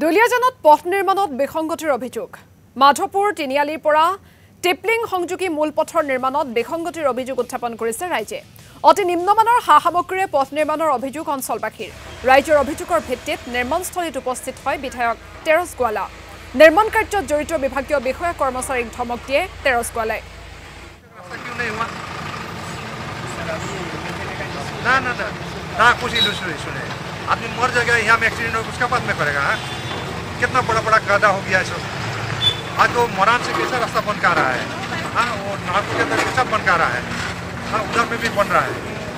দুলিয়াজানত পথ নিৰ্মাণত বিসংগতিৰ অভিযোগ মাধৱপুৰ তিনিআলিৰ পৰা টিপলিং সংযোগী মূল পথৰ নিৰ্মাণত বিসংগতিৰ অভিযোগ উত্থাপন কৰিছে ৰাইজে অতি নিম্নমানৰ সামগ্ৰীৰে পথ নিৰ্মাণৰ অভিযোগ অঞ্চলবাসীৰ ৰাইজৰ অভিযোগৰ ভিত্তিত নিৰ্মাণস্থলীত উপস্থিত হয় বিধায়ক তেৰছ গোৱালা নিৰ্মাণ কাৰ্যত জড়িত বিভাগীয় বিষয়া কৰ্মচাৰীক ধমক দিয়ে তেৰছ গোৱালাই ना कुछ इल्यूशन सुने आदमी मर जाएगा यहाँ में एक्सीडेंट हो उसका बाद में करेगा हाँ? कितना बड़ा बड़ा गड्ढा हो गया है सब आज वो मोरान से कैसा रास्ता बन का रहा है हाँ वो नागपुर के अंदर कैसा बन का रहा है हाँ उधर में भी बन रहा है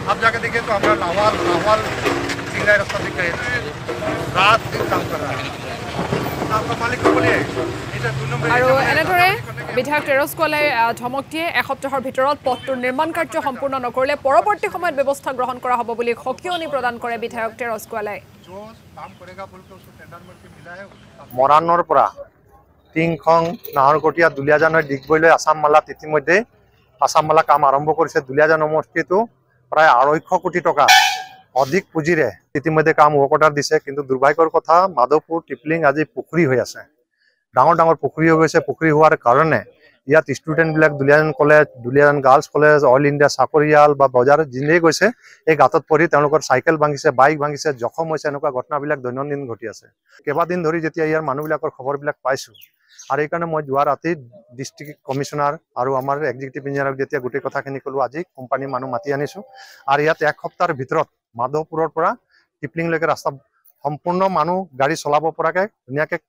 अब जाकर देखें तो हमारा लाहौल सिंगाई रास्ता दिख रहे रात दिन काम कर रहा है आपका मालिक को बोलिए বিধায়ক তেৰছ গোৱালাই ধমক দিয়ে এসপ্তাহৰ ভিতৰত পথটোৰ নিৰ্মাণ কাৰ্য সম্পূৰ্ণ নকৰিলে পৰৱৰ্তী সময়ত ব্যৱস্থা গ্ৰহণ কৰা হ'ব বুলি সকিয়নি প্ৰদান কৰে বিধায়ক তেৰছ গোৱালাই মৰাণৰ পৰা টিংখং নাহৰকটীয়া দুলিয়াজানৰ ডিগবৈলৈ আসাম মালাত ইতিমধ্যে আসাম মালা কাম আৰম্ভ কৰিছে দুলিয়াজান সমষ্টিটো প্ৰায় 250 কোটি টকা অধিক পুঁজিৰে ইতিমধ্যে কাম ওকটাৰ দিছে কিন্তু দুৰ্ভাগ্যৰ কথা মাধৱপুৰ টিপলিং আজি পুখুৰী হৈ আছে ডাঙৰ ডাঙৰ পুখুৰী হৈ গৈছে পুখুৰী হোৱাৰ কাৰণে ইয়াত ষ্টুডেন্ট বিলাক Duliajan college Duliajan girls college all India চাকৰিয়াল বা বজাৰ জিনেই গৈছে এই গাঁতত পৰি তেওঁলোকৰ চাইকেল ভাঙিছে বাইক ভাঙিছে জখম হৈছে এনেকুৱা ঘটনাবিলাক দৈনন্দিন ঘটি আছে কেইবাদিন ধৰি যেতিয়া ইয়াৰ মানুহবিলাকৰ খবৰবিলাক পাইছো আৰু এইকাৰণে মই যোৱা ৰাতি ডিষ্ট্ৰিক্ট কমিশনাৰ আৰু আমাৰ এক্সিকিউটিভ ইঞ্জিনিয়াৰক যেতিয়া গোটেই কথাখিনি ক'লো আজি কোম্পানীৰ মানুহ মাতি আনিছো আৰু ইয়াত এক সপ্তাহৰ ভিতৰত মাধৱপুৰৰ পৰা টিপলিংলৈকে ৰাস্তা সম্পূৰ্ণ মানুহ গাড়ী চলাব পৰাকৈ ধুনীয়াকৈ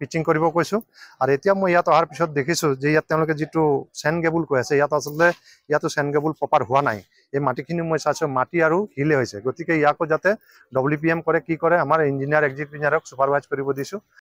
পিচিং কৰিব কৈছো আৰু এতিয়া মই ইয়াত অহাৰ পিছত দেখিছো যে ইয়াত তেওঁলোকে যেটো চেন কেবল কৈ আছে ইয়াত আসলে ইয়াতো চেন কেবল প্ৰপাৰ হোৱা নাই এই মাটিখিনি মই চাইছো মাটি আৰু হিলে হৈছে গতিকে ইয়াকো যাতে ডব্লিউপিএম কৰে কি কৰে আমাৰ ইঞ্জিনিয়াৰ এক্সিকিউটিভ ইঞ্জিনিয়াৰক সুপাৰভাইজ কৰিব দিছো